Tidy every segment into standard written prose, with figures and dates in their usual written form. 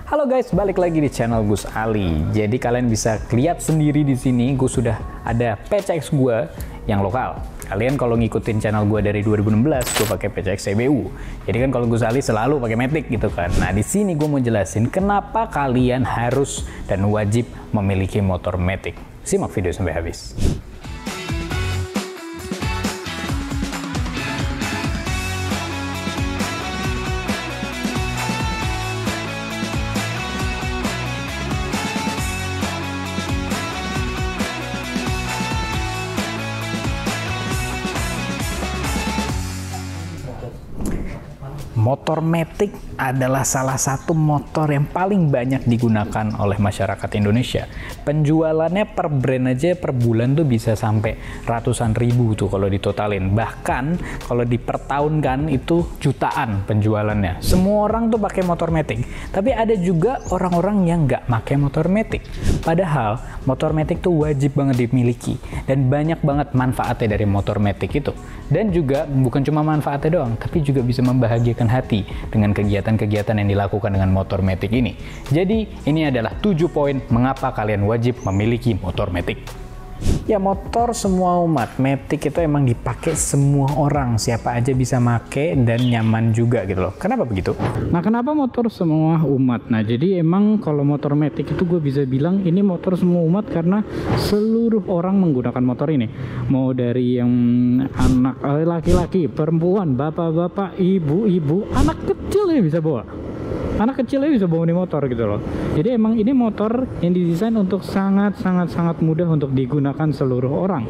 Halo guys, balik lagi di channel Gus Ali. Jadi kalian bisa lihat sendiri di sini, gue sudah ada PCX gue yang lokal. Kalian kalau ngikutin channel gue dari 2016, gue pakai PCX CBU. Jadi kan kalau Gus Ali selalu pakai Matic gitu kan. Nah di sini gue mau jelasin kenapa kalian harus dan wajib memiliki motor Matic. Simak video sampai habis. Motor Matic adalah salah satu motor yang paling banyak digunakan oleh masyarakat Indonesia. Penjualannya per brand aja per bulan tuh bisa sampai ratusan ribu tuh kalau ditotalin. Bahkan kalau dipertahunkan itu jutaan penjualannya. Semua orang tuh pakai motor Matic. Tapi ada juga orang-orang yang nggak pakai motor Matic. Padahal motor Matic tuh wajib banget dimiliki. Dan banyak banget manfaatnya dari motor Matic itu. Dan juga bukan cuma manfaatnya doang, tapi juga bisa membahagiakan hati dengan kegiatan-kegiatan yang dilakukan dengan motor Matic ini. Jadi ini adalah 7 poin mengapa kalian wajib memiliki motor Matic. Ya, motor semua umat. Matic itu emang dipakai semua orang, siapa aja bisa make dan nyaman juga gitu loh. Kenapa begitu? Nah, kenapa motor semua umat? Nah, jadi emang kalau motor Matic itu gue bisa bilang ini motor semua umat karena seluruh orang menggunakan motor ini. Mau dari yang anak laki-laki, perempuan, bapak-bapak, ibu-ibu, anak kecil ya bisa bawa. Anak kecilnya bisa bawa ini motor gitu loh. Jadi emang ini motor yang didesain untuk sangat mudah untuk digunakan seluruh orang.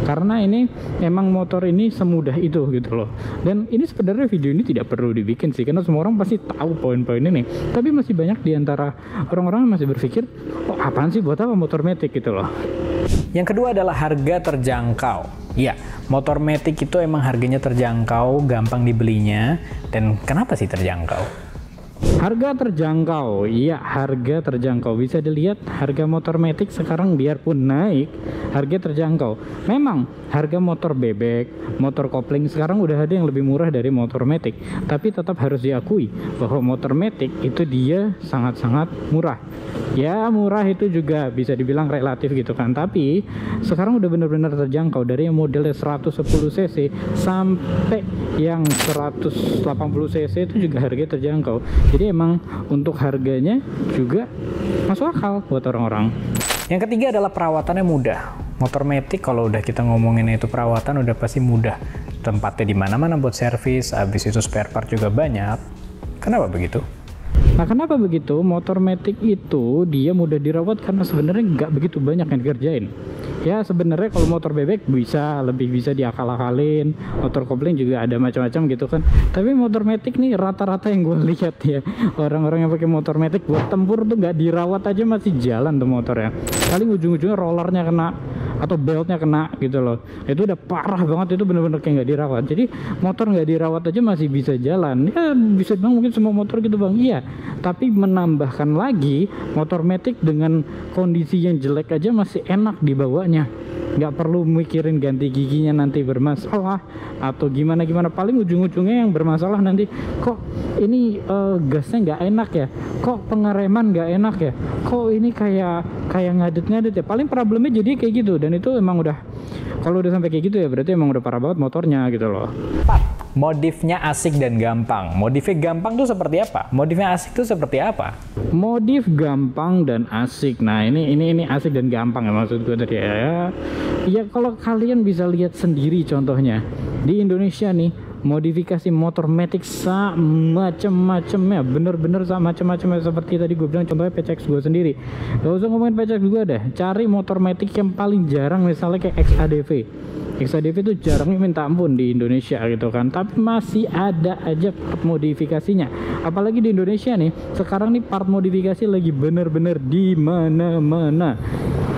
Karena ini emang motor ini semudah itu gitu loh. Dan ini sebenarnya video ini tidak perlu dibikin sih, karena semua orang pasti tahu poin-poin ini. Tapi masih banyak diantara orang-orang yang masih berpikir, oh apaan sih, buat apa motor Matic gitu loh. Yang kedua adalah harga terjangkau. Ya, motor Matic itu emang harganya terjangkau, gampang dibelinya. Dan kenapa sih terjangkau? Harga terjangkau, iya harga terjangkau. Bisa dilihat harga motor Matic sekarang biarpun naik, harga terjangkau. Memang harga motor bebek, motor kopling sekarang udah ada yang lebih murah dari motor Matic. Tapi tetap harus diakui bahwa motor Matic itu dia sangat-sangat murah. Ya murah itu juga bisa dibilang relatif gitu kan. Tapi sekarang udah bener-bener terjangkau. Dari yang modelnya 110 cc sampai yang 180 cc itu juga harga terjangkau. Jadi emang untuk harganya juga masuk akal buat orang-orang. Yang ketiga adalah perawatannya mudah. Motor Matic kalau udah kita ngomongin itu perawatan udah pasti mudah. Tempatnya di mana-mana buat servis, habis itu spare part juga banyak. Kenapa begitu? Nah, kenapa begitu? Motor Matic itu dia mudah dirawat karena sebenarnya nggak begitu banyak yang dikerjain. Ya sebenarnya kalau motor bebek lebih bisa diakal-akalin, motor kopling juga ada macam-macam gitu kan. Tapi motor Matic nih rata-rata yang gue lihat ya, orang-orang yang pakai motor Matic buat tempur tuh nggak dirawat aja masih jalan tuh motornya. Paling ujung-ujungnya rollernya kena atau beltnya kena gitu loh. Itu udah parah banget, itu bener-bener kayak nggak dirawat. Jadi motor nggak dirawat aja masih bisa jalan. Ya bisa bilang mungkin semua motor gitu bang, iya. Tapi menambahkan lagi motor Matic dengan kondisi yang jelek aja masih enak dibawanya. Nggak perlu mikirin ganti giginya nanti bermasalah atau gimana-gimana. Paling ujung-ujungnya yang bermasalah nanti, kok ini gasnya nggak enak ya, kok pengereman nggak enak ya, kok ini kayak ngadet-ngadet ya. Paling problemnya jadi kayak gitu. Dan itu emang udah, kalau udah sampai kayak gitu ya berarti emang udah parah banget motornya gitu loh. Modifnya asik dan gampang. Modifnya gampang tuh seperti apa? Modifnya asik tuh seperti apa? Modif gampang dan asik. Nah, ini asik dan gampang ya maksud gue tadi ya. Ya kalau kalian bisa lihat sendiri contohnya. Di Indonesia nih, modifikasi motor Matic macam-macamnya, bener-bener macam-macamnya seperti tadi gue bilang contohnya PCX gue sendiri. Gak usah ngomongin PCX gue deh, cari motor Matic yang paling jarang misalnya kayak XADV. XADV itu jarangnya minta ampun di Indonesia gitu kan, tapi masih ada aja part modifikasinya. Apalagi di Indonesia nih, sekarang nih part modifikasi lagi bener-bener di mana-mana.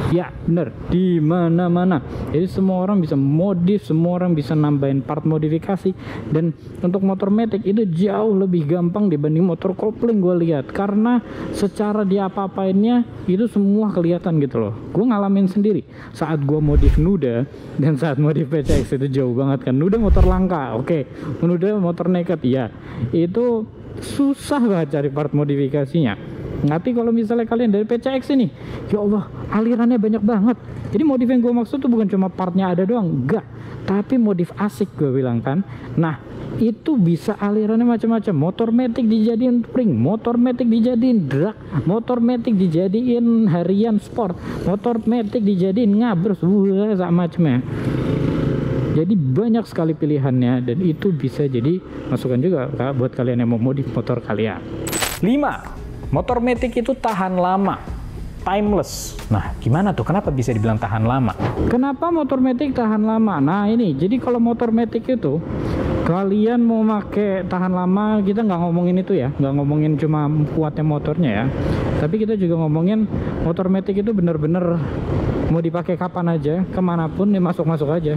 Ya bener, di mana-mana. Jadi semua orang bisa modif, semua orang bisa nambahin part modifikasi. Dan untuk motor Matic itu jauh lebih gampang dibanding motor kopling gue lihat, karena secara dia apa-apainnya itu semua kelihatan gitu loh. Gue ngalamin sendiri saat gue modif Nuda dan saat modif PCX itu jauh banget kan. Nuda motor langka, oke. Nuda motor naked, ya itu susah banget cari part modifikasinya. Nanti kalau misalnya kalian dari PCX ini, ya Allah, alirannya banyak banget. Jadi modif yang gue maksud tuh bukan cuma partnya ada doang, enggak, tapi modif asik gue bilang kan. Nah, itu bisa alirannya macam-macam. Motor matic dijadiin touring, motor matic dijadiin drag, motor matic dijadiin harian sport, motor matic dijadiin ngabrus, wah, macamnya. Jadi banyak sekali pilihannya, dan itu bisa jadi masukan juga buat kalian yang mau modif motor kalian. 5. Motor matic itu tahan lama, timeless. Nah, gimana tuh? Kenapa bisa dibilang tahan lama? Kenapa motor matic tahan lama? Nah, ini jadi kalau motor matic itu kalian mau pakai tahan lama, kita nggak ngomongin itu ya, nggak ngomongin cuma kuatnya motornya ya, tapi kita juga ngomongin motor matic itu bener-bener mau dipakai kapan aja, kemanapun dia masuk-masuk aja.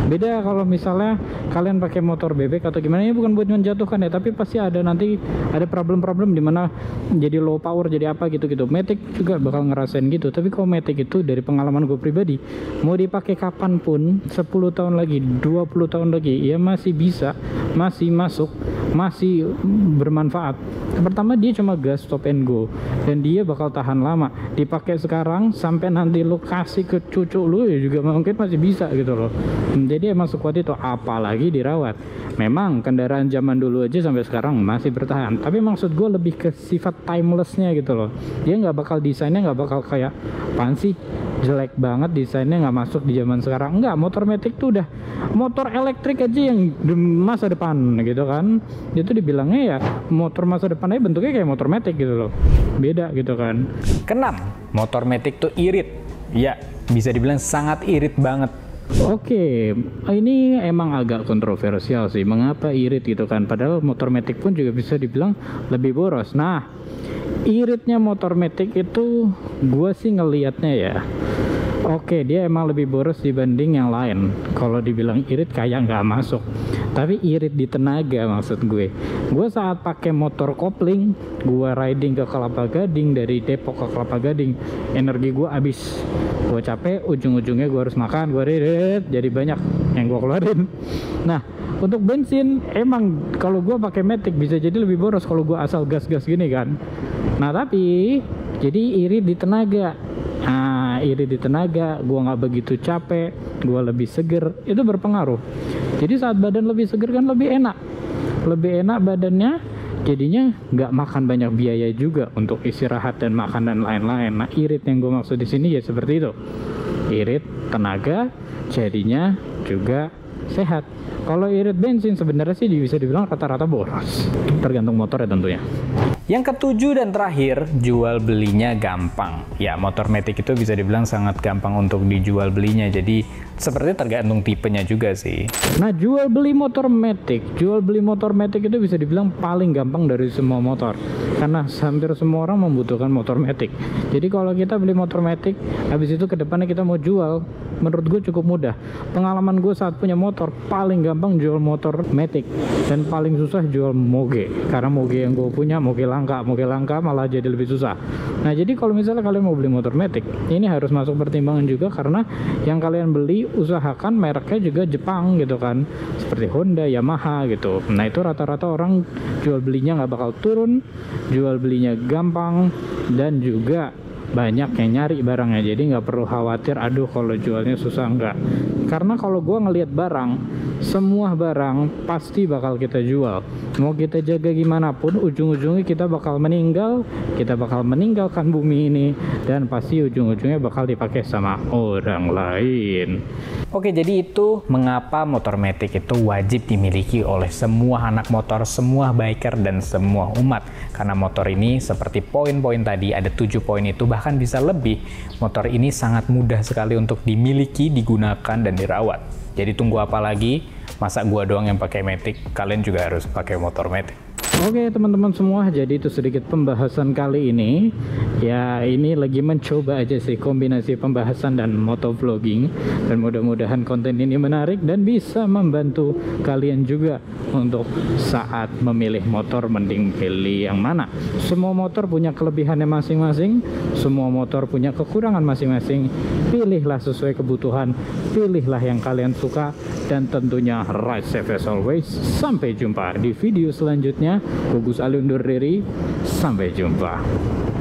Beda kalau misalnya kalian pakai motor bebek atau gimana, ini bukan buat menjatuhkan ya, tapi pasti ada nanti ada problem-problem dimana jadi low power, jadi apa gitu-gitu. Matic juga bakal ngerasain gitu. Tapi kalau Matic itu dari pengalaman gue pribadi, mau dipakai kapanpun, 10 tahun lagi, 20 tahun lagi, ya masih bisa, masih masuk, masih bermanfaat. Pertama, dia cuma gas stop and go, dan dia bakal tahan lama. Dipakai sekarang sampai nanti lu kasih ke cucu lu ya juga mungkin masih bisa gitu loh. Jadi emang sekuat itu, apalagi dirawat. Memang kendaraan zaman dulu aja sampai sekarang masih bertahan, tapi maksud gue lebih ke sifat timelessnya gitu loh. Dia nggak bakal, desainnya nggak bakal kayak apaan sih, jelek banget desainnya, nggak masuk di zaman sekarang. Enggak, motor matic tuh udah motor elektrik aja yang masa depan gitu kan. Itu dibilangnya ya motor masa depan aja bentuknya kayak motor matic gitu loh, beda gitu kan. Keenam, motor matic tuh irit. Ya, bisa dibilang sangat irit banget. Oke, ini emang agak kontroversial sih, mengapa irit gitu kan, padahal motor matic pun juga bisa dibilang lebih boros. Nah, iritnya motor matic itu gue sih ngelihatnya ya, oke, dia emang lebih boros dibanding yang lain. Kalau dibilang irit kayak nggak masuk, tapi irit di tenaga maksud gue. Gue saat pakai motor kopling, gue riding ke Kelapa Gading, dari Depok ke Kelapa Gading, energi gue habis. Gue capek, ujung-ujungnya gue harus makan, gue ririt, jadi banyak yang gue keluarin. Nah, untuk bensin emang kalau gue pakai matic bisa jadi lebih boros kalau gue asal gas-gas gini kan. Nah, tapi jadi irit di tenaga. Nah, irit di tenaga, gue nggak begitu capek, gue lebih seger, itu berpengaruh. Jadi saat badan lebih seger kan lebih enak badannya, jadinya nggak makan banyak biaya juga untuk istirahat dan makan dan lain-lain. Nah, irit yang gue maksud di sini ya seperti itu, irit tenaga, jadinya juga sehat. Kalau irit bensin sebenarnya sih bisa dibilang rata-rata boros, tergantung motor ya tentunya. Yang ketujuh dan terakhir, jual belinya gampang. Ya, motor matic itu bisa dibilang sangat gampang untuk dijual belinya. Jadi seperti tergantung tipenya juga sih. Nah, jual beli motor matic itu bisa dibilang paling gampang dari semua motor, karena hampir semua orang membutuhkan motor matic. Jadi kalau kita beli motor matic, habis itu kedepannya kita mau jual, menurut gue cukup mudah. Pengalaman gue saat punya motor, paling gampang jual motor matic, dan paling susah jual moge, karena moge yang gue punya moge langka malah jadi lebih susah. Nah, jadi kalau misalnya kalian mau beli motor matic, ini harus masuk pertimbangan juga, karena yang kalian beli usahakan mereknya juga Jepang gitu kan, seperti Honda, Yamaha gitu. Nah, itu rata-rata orang jual belinya nggak bakal turun, jual belinya gampang, dan juga banyak yang nyari barangnya, jadi nggak perlu khawatir aduh kalau jualnya susah, enggak. Karena kalau gue ngelihat barang, semua barang pasti bakal kita jual. Mau kita jaga gimana pun, ujung-ujungnya kita bakal meninggal, kita bakal meninggalkan bumi ini, dan pasti ujung-ujungnya bakal dipakai sama orang lain. Oke, jadi itu mengapa motor matic itu wajib dimiliki oleh semua anak motor, semua biker, dan semua umat. Karena motor ini seperti poin-poin tadi, ada 7 poin itu, bahkan bisa lebih. Motor ini sangat mudah sekali untuk dimiliki, digunakan, dan dirawat. Jadi tunggu apa lagi? Masa gua doang yang pakai matic? Kalian juga harus pakai motor matic. Oke teman-teman semua, jadi itu sedikit pembahasan kali ini. Ya, ini lagi mencoba aja sih kombinasi pembahasan dan motovlogging, dan mudah-mudahan konten ini menarik dan bisa membantu kalian juga untuk saat memilih motor, mending pilih yang mana. Semua motor punya kelebihannya masing-masing, semua motor punya kekurangan masing-masing. Pilihlah sesuai kebutuhan, pilihlah yang kalian suka, dan tentunya ride safe as always. Sampai jumpa di video selanjutnya. Gugus Ali undur diri, sampai jumpa.